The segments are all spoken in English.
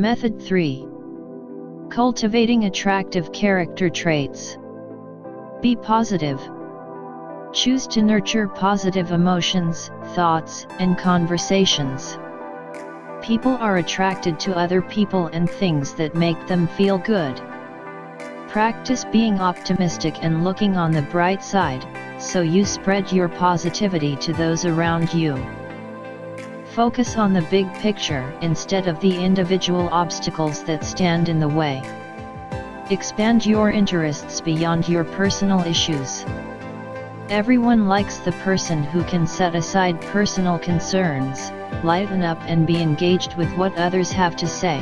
Method 3. Cultivating attractive character traits. Be positive. Choose to nurture positive emotions, thoughts, and conversations. People are attracted to other people and things that make them feel good. Practice being optimistic and looking on the bright side, so you spread your positivity to those around you. Focus on the big picture instead of the individual obstacles that stand in the way. Expand your interests beyond your personal issues. Everyone likes the person who can set aside personal concerns, lighten up and be engaged with what others have to say.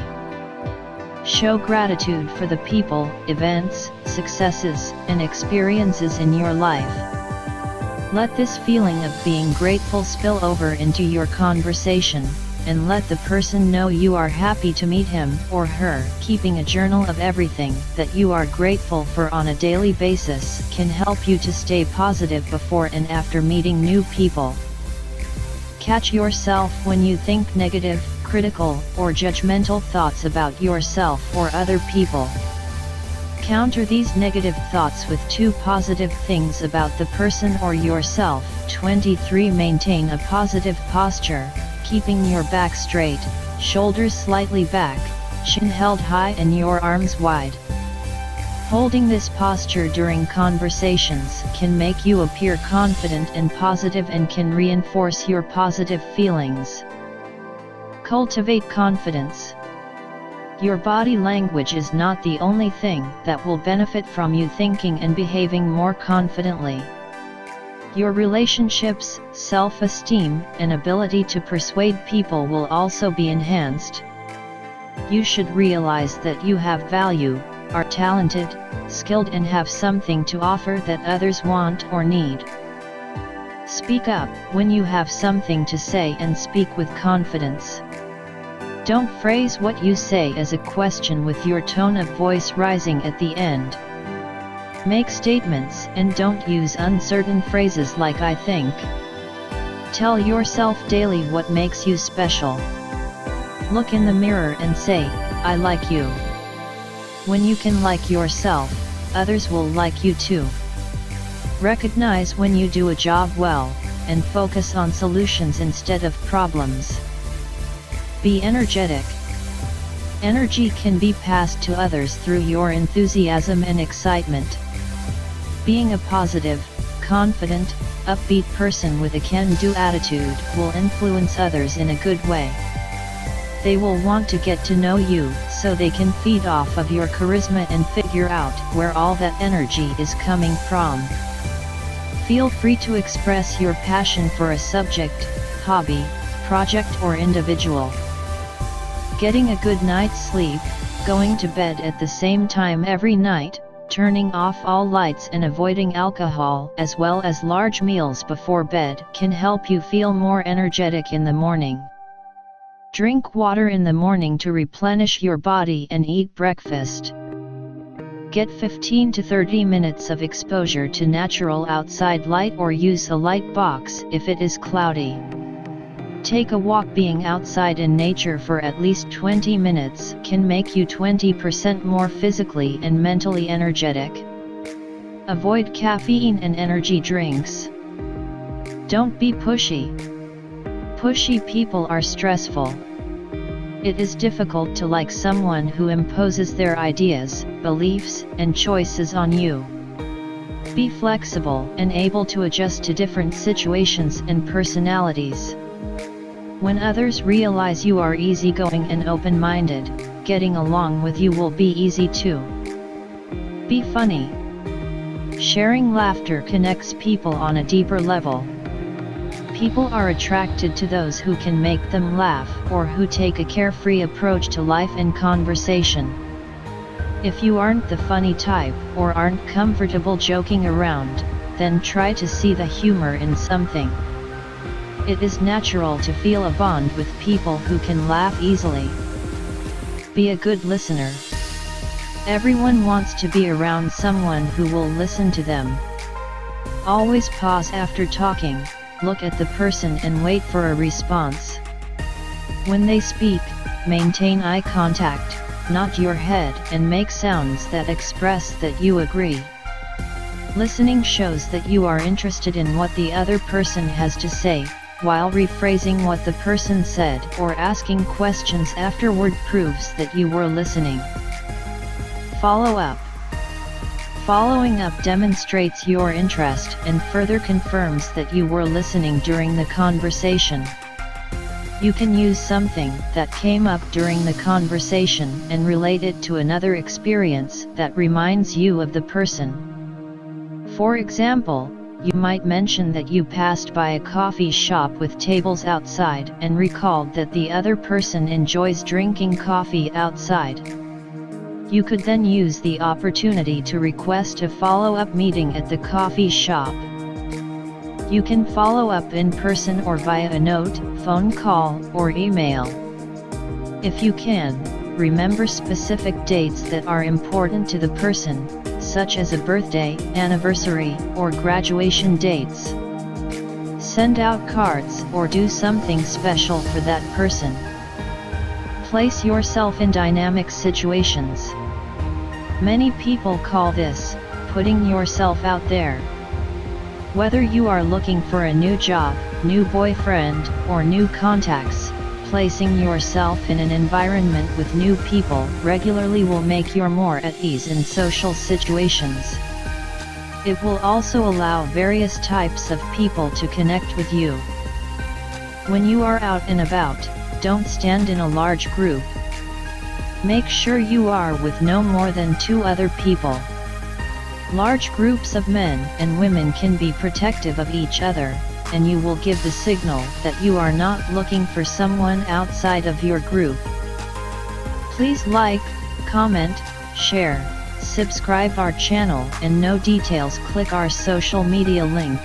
Show gratitude for the people, events, successes, and experiences in your life. Let this feeling of being grateful spill over into your conversation, and let the person know you are happy to meet him or her. Keeping a journal of everything that you are grateful for on a daily basis can help you to stay positive before and after meeting new people. Catch yourself when you think negative, critical, or judgmental thoughts about yourself or other people. Counter these negative thoughts with 2 positive things about the person or yourself. 23. Maintain a positive posture, keeping your back straight, shoulders slightly back, chin held high and your arms wide. Holding this posture during conversations can make you appear confident and positive and can reinforce your positive feelings. Cultivate confidence. Your body language is not the only thing that will benefit from you thinking and behaving more confidently. Your relationships, self-esteem, and ability to persuade people will also be enhanced. You should realize that you have value, are talented, skilled and have something to offer that others want or need. Speak up when you have something to say and speak with confidence. Don't phrase what you say as a question with your tone of voice rising at the end. Make statements and don't use uncertain phrases like "I think." Tell yourself daily what makes you special. Look in the mirror and say, "I like you." When you can like yourself, others will like you too. Recognize when you do a job well, and focus on solutions instead of problems. Be energetic. Energy can be passed to others through your enthusiasm and excitement. Being a positive, confident, upbeat person with a can-do attitude will influence others in a good way. They will want to get to know you, so they can feed off of your charisma and figure out where all that energy is coming from. Feel free to express your passion for a subject, hobby, project or individual. Getting a good night's sleep, going to bed at the same time every night, turning off all lights and avoiding alcohol as well as large meals before bed can help you feel more energetic in the morning. Drink water in the morning to replenish your body and eat breakfast. Get 15 to 30 minutes of exposure to natural outside light or use a light box if it is cloudy. Take a walk. Being outside in nature for at least 20 minutes can make you 20% more physically and mentally energetic. Avoid caffeine and energy drinks. Don't be pushy. Pushy people are stressful. It is difficult to like someone who imposes their ideas, beliefs, and choices on you. Be flexible and able to adjust to different situations and personalities. When others realize you are easygoing and open-minded, getting along with you will be easy too. Be funny. Sharing laughter connects people on a deeper level. People are attracted to those who can make them laugh or who take a carefree approach to life and conversation. If you aren't the funny type or aren't comfortable joking around, then try to see the humor in something. It is natural to feel a bond with people who can laugh easily. Be a good listener. Everyone wants to be around someone who will listen to them. Always pause after talking, look at the person and wait for a response. When they speak, Maintain eye contact, nod your head and make sounds that express that you agree. Listening shows that you are interested in what the other person has to say, while rephrasing what the person said or asking questions afterward proves that you were listening. Follow up. Following up demonstrates your interest and further confirms that you were listening during the conversation. You can use something that came up during the conversation and relate it to another experience that reminds you of the person. For example, you might mention that you passed by a coffee shop with tables outside and recalled that the other person enjoys drinking coffee outside. You could then use the opportunity to request a follow-up meeting at the coffee shop. You can follow up in person or via a note, phone call, or email. If you can, remember specific dates that are important to the person, such as a birthday, anniversary, or graduation dates. Send out cards or do something special for that person. Place yourself in dynamic situations. Many people call this putting yourself out there. Whether you are looking for a new job, new boyfriend, or new contacts, placing yourself in an environment with new people regularly will make you more at ease in social situations. It will also allow various types of people to connect with you. When you are out and about, don't stand in a large group. Make sure you are with no more than 2 other people. Large groups of men and women can be protective of each other, and you will give the signal that you are not looking for someone outside of your group. Please like, comment, share, subscribe our channel, and know details click our social media link.